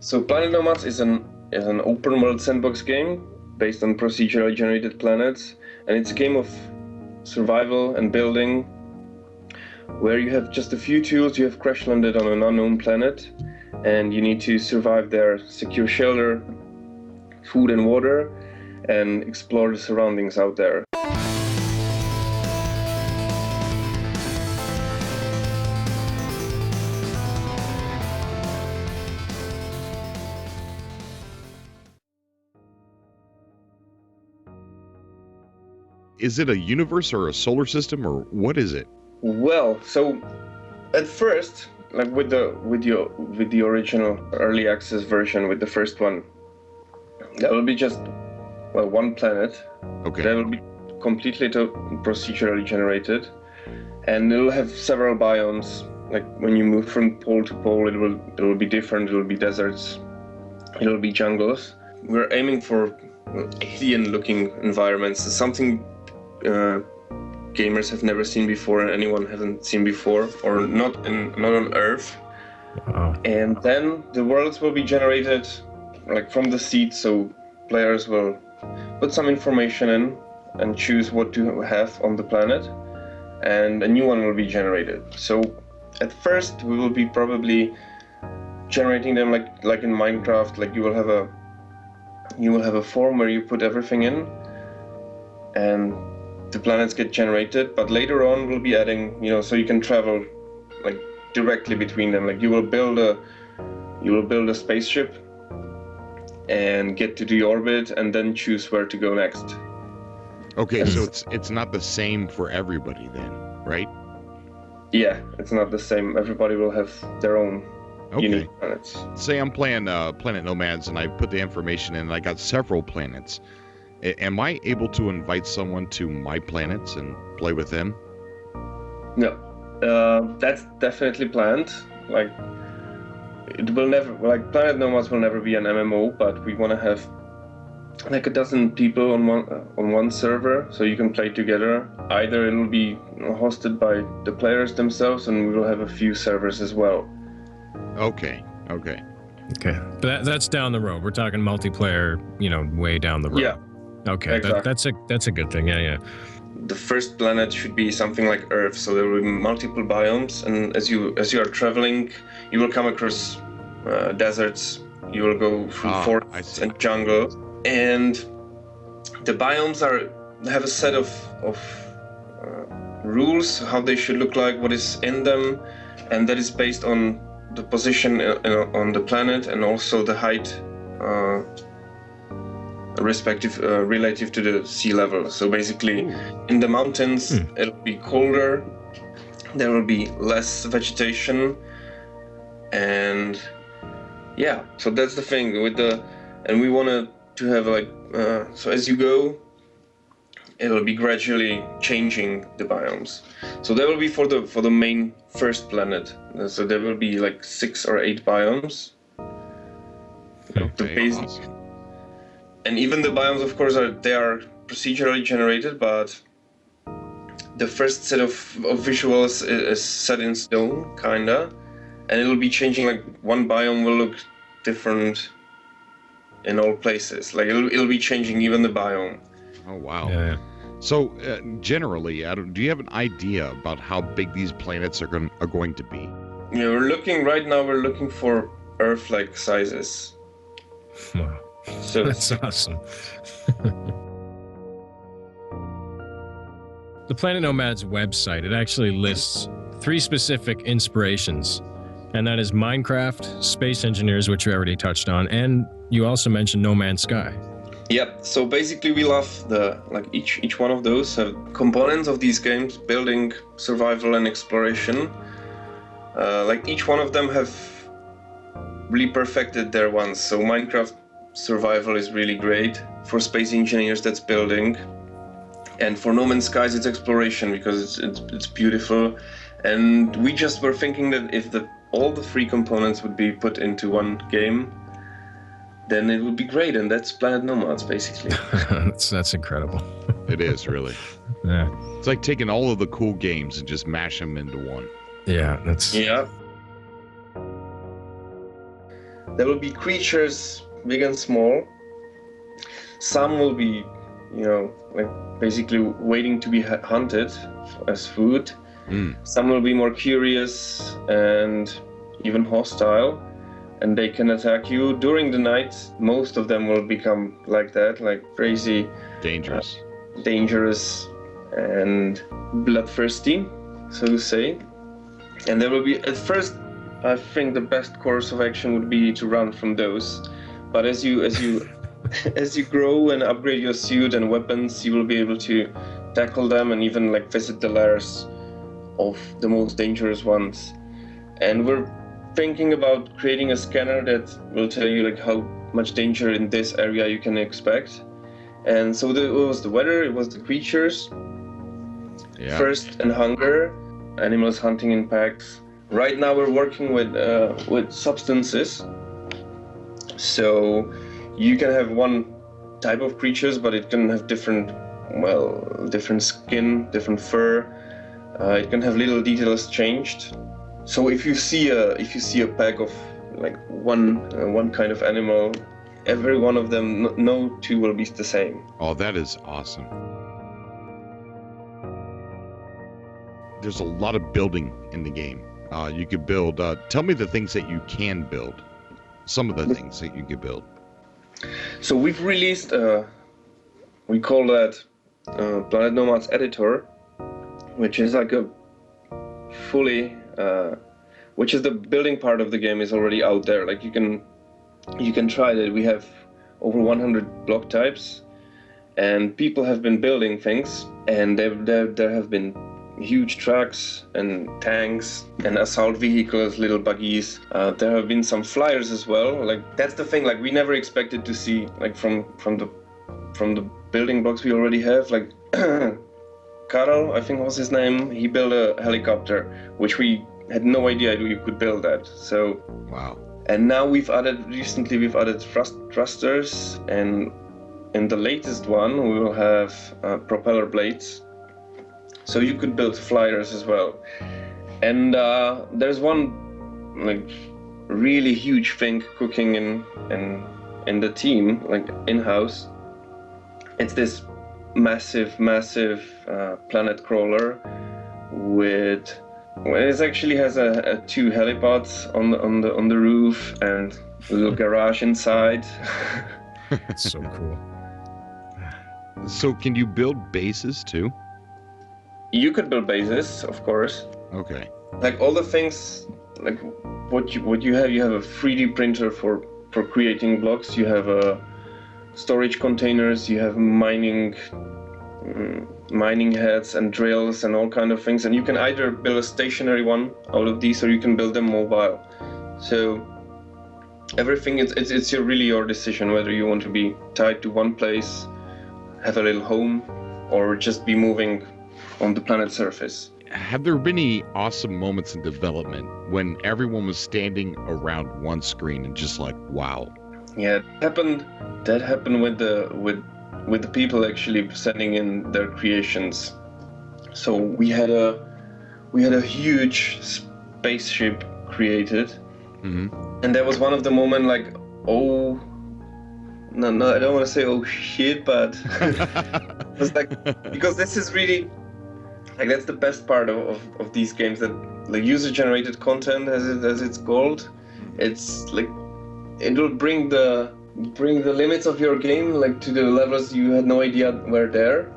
So Planet Nomads is an open world sandbox game based on procedurally generated planets, and it's a game of survival and building where you have just a few tools. You have crash landed on an unknown planet and you need to survive there, secure shelter, food and water, and explore the surroundings out there. Is it a universe or a solar system, or what is it? Well, so at first, like with the original early access version, with the first one, that will be just one planet. Okay. That will be completely procedurally generated, and it'll have several biomes. Like when you move from pole to pole, it will be different. It will be deserts. It will be jungles. We're aiming for alien-looking environments, something gamers have never seen before and anyone hasn't seen before, or not on Earth. Wow. And then the worlds will be generated like from the seed, so players will put some information in and choose what to have on the planet, and a new one will be generated. So at first we will be probably generating them like in Minecraft. Like you will have a form where you put everything in and the planets get generated, but later on we'll be adding, so you can travel like directly between them. Like you will build a spaceship and get to the orbit and then choose where to go next. Okay, so it's not the same for everybody then, right? Yeah, it's not the same. Everybody will have their own unique planets. Say I'm playing Planet Nomads and I put the information in and I got several planets. Am I able to invite someone to my planets and play with them? No, that's definitely planned. Like it will never, like Planet Nomads will never be an MMO, but we want to have like a dozen people on one server, so you can play together. Either it will be hosted by the players themselves, and we will have a few servers as well. Okay. But that's down the road. We're talking multiplayer, way down the road. Yeah. Okay, exactly. that's a good thing. Yeah. The first planet should be something like Earth, so there will be multiple biomes, and as you are traveling, you will come across deserts. You will go through forests and jungle, and the biomes have a set of rules how they should look like, what is in them, and that is based on the position on the planet and also the height relative to the sea level. So basically, in the mountains, it'll be colder, there will be less vegetation, and yeah, so that's the thing and we wanted to have so as you go, it'll be gradually changing the biomes. So that will be for the main first planet. So there will be like 6 or 8 biomes. Awesome. And even the biomes, of course, are procedurally generated, but the first set of visuals is set in stone, kinda, and it'll be changing. Like one biome will look different in all places. Like it'll be changing even the biome. Oh wow! Yeah. So generally, Adam, do you have an idea about how big these planets are going to be? Yeah, we're looking for Earth-like sizes. Wow. So That's awesome. The Planet Nomads website, it actually lists 3 specific inspirations, and that is Minecraft, Space Engineers, which you already touched on, and you also mentioned No Man's Sky. Yep. So basically, we love each one of those have components of these games: building, survival, and exploration. Like each one of them have really perfected their ones. So Minecraft survival is really great. For Space Engineers, that's building, and for No Man's Skies, it's exploration because it's beautiful. And we just were thinking that if all the 3 components would be put into one game, then it would be great, and that's Planet Nomads, basically. That's incredible. It is, really. Yeah. It's like taking all of the cool games and just mash them into one. Yeah, that's... Yeah. There will be creatures, big and small. Some will be, like basically waiting to be hunted as food. Some will be more curious and even hostile, and they can attack you during the night. Most of them will become like that, like crazy, dangerous and bloodthirsty, so to say. And there will be, at first, I think the best course of action would be to run from those. But as you as you grow and upgrade your suit and weapons, you will be able to tackle them and even like visit the lairs of the most dangerous ones. And we're thinking about creating a scanner that will tell you like how much danger in this area you can expect. And so it was the weather, it was the creatures, thirst and hunger, animals hunting in packs. Right now we're working with substances, so you can have one type of creatures, but it can have different skin, different fur. It can have little details changed. So if you see a pack of like one kind of animal, every one of them, no two will be the same. Oh, that is awesome. There's a lot of building in the game. You could build. Tell me the things that you can build. Some of the things that you can build. So we've released, we call that Planet Nomads editor, which is like a fully, which is the building part of the game is already out there. Like you can try that. We have over 100 block types, and people have been building things, and there have been huge trucks and tanks and assault vehicles, little buggies. There have been some flyers as well. Like that's the thing. Like we never expected to see like from the building blocks we already have. Like Karel, I think was his name. He built a helicopter, which we had no idea you could build that. So wow. And now we've added thrusters, and in the latest one we will have propeller blades. So you could build flyers as well. And there's one like really huge thing cooking in the team, like in-house. It's this massive planet crawler with, well, it actually has a two helipods on the roof and a little garage inside. That's so cool. So can you build bases too? You could build bases, of course. Okay. Like all the things, like what you have a 3D printer for creating blocks. You have storage containers. You have mining heads and drills and all kind of things. And you can either build a stationary one out of these, or you can build them mobile. So everything it's really your decision whether you want to be tied to one place, have a little home, or just be moving on the planet's surface. Have there been any awesome moments in development when everyone was standing around one screen and just like, wow? Yeah, that happened with the people actually sending in their creations. So we had a huge spaceship created, and that was one of the moments like, oh, no, I don't want to say oh shit, but it was like, because this is really like that's the best part of these games, that the user-generated content, as it's called, it's like it will bring the limits of your game like to the levels you had no idea were there.